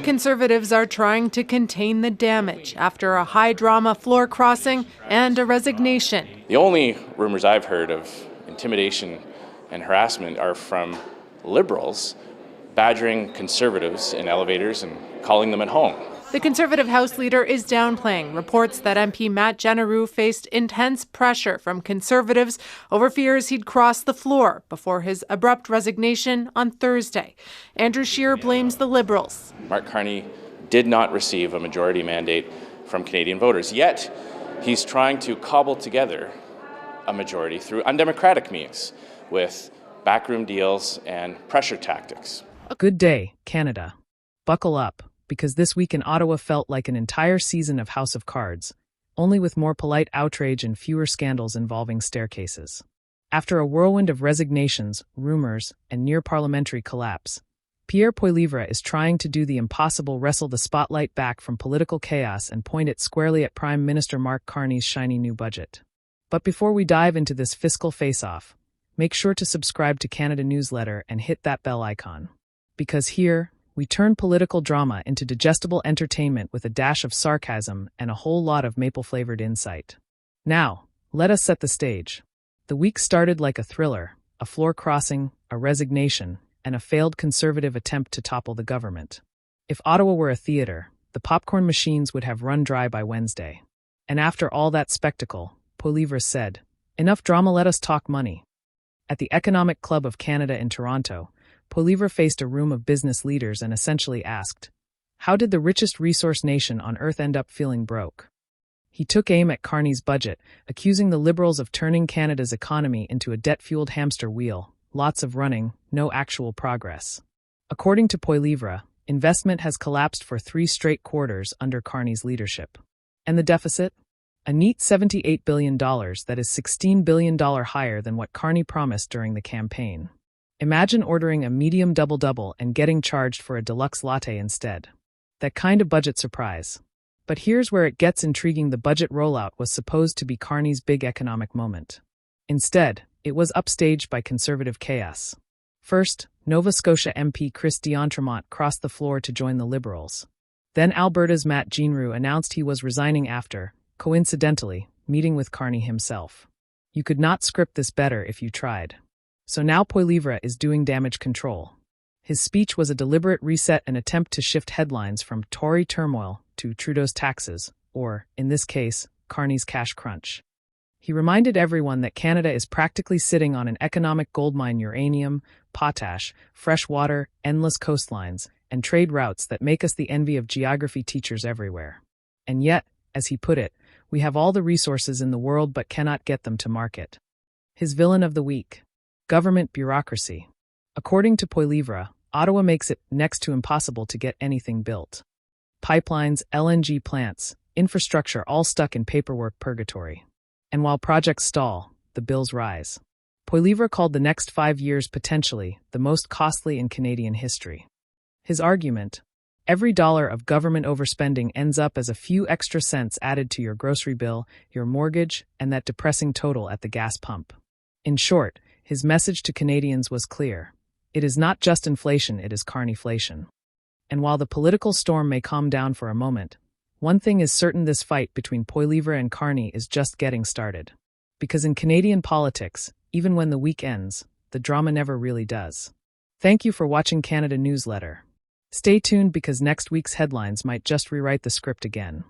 Conservatives are trying to contain the damage after a high-drama floor crossing and a resignation. The only rumors I've heard of intimidation and harassment are from Liberals badgering Conservatives in elevators and calling them at home. The Conservative House leader is downplaying reports that MP Matt Jeneroux faced intense pressure from Conservatives over fears he'd cross the floor before his abrupt resignation on Thursday. Andrew Scheer blames the Liberals. Mark Carney did not receive a majority mandate from Canadian voters, yet he's trying to cobble together a majority through undemocratic means with backroom deals and pressure tactics. Good day, Canada. Buckle up, because this week in Ottawa felt like an entire season of House of Cards, only with more polite outrage and fewer scandals involving staircases. After a whirlwind of resignations, rumors, and near-parliamentary collapse, Pierre Poilievre is trying to do the impossible: wrestle the spotlight back from political chaos and point it squarely at Prime Minister Mark Carney's shiny new budget. But before we dive into this fiscal face-off, make sure to subscribe to Canada Newsletter and hit that bell icon. Because here, we turn political drama into digestible entertainment with a dash of sarcasm and a whole lot of maple-flavored insight. Now, let us set the stage. The week started like a thriller: a floor crossing, a resignation, and a failed Conservative attempt to topple the government. If Ottawa were a theater, the popcorn machines would have run dry by Wednesday. And after all that spectacle, Poilievre said, "Enough drama, let us talk money." At the Economic Club of Canada in Toronto, Poilievre faced a room of business leaders and essentially asked, how did the richest resource nation on earth end up feeling broke? He took aim at Carney's budget, accusing the Liberals of turning Canada's economy into a debt-fueled hamster wheel: lots of running, no actual progress. According to Poilievre, investment has collapsed for 3 straight quarters under Carney's leadership. And the deficit? A neat $78 billion that is $16 billion higher than what Carney promised during the campaign. Imagine ordering a medium double-double and getting charged for a deluxe latte instead. That kind of budget surprise. But here's where it gets intriguing: the budget rollout was supposed to be Carney's big economic moment. Instead, it was upstaged by Conservative chaos. First, Nova Scotia MP Chris D'Entremont crossed the floor to join the Liberals. Then Alberta's Matt Jeneroux announced he was resigning after, coincidentally, meeting with Carney himself. You could not script this better if you tried. So now Poilievre is doing damage control. His speech was a deliberate reset, an attempt to shift headlines from Tory turmoil to Trudeau's taxes, or, in this case, Carney's cash crunch. He reminded everyone that Canada is practically sitting on an economic goldmine: uranium, potash, fresh water, endless coastlines, and trade routes that make us the envy of geography teachers everywhere. And yet, as he put it, we have all the resources in the world but cannot get them to market. His villain of the week: government bureaucracy. According to Poilievre, Ottawa makes it next to impossible to get anything built. Pipelines, LNG plants, infrastructure, all stuck in paperwork purgatory. And while projects stall, the bills rise. Poilievre called the next 5 years potentially the most costly in Canadian history. His argument: every dollar of government overspending ends up as a few extra cents added to your grocery bill, your mortgage, and that depressing total at the gas pump. In short, his message to Canadians was clear: it is not just inflation, it is Carneyflation. And while the political storm may calm down for a moment, one thing is certain: this fight between Poilievre and Carney is just getting started. Because in Canadian politics, even when the week ends, the drama never really does. Thank you for watching Canada Newsletter. Stay tuned, because next week's headlines might just rewrite the script again.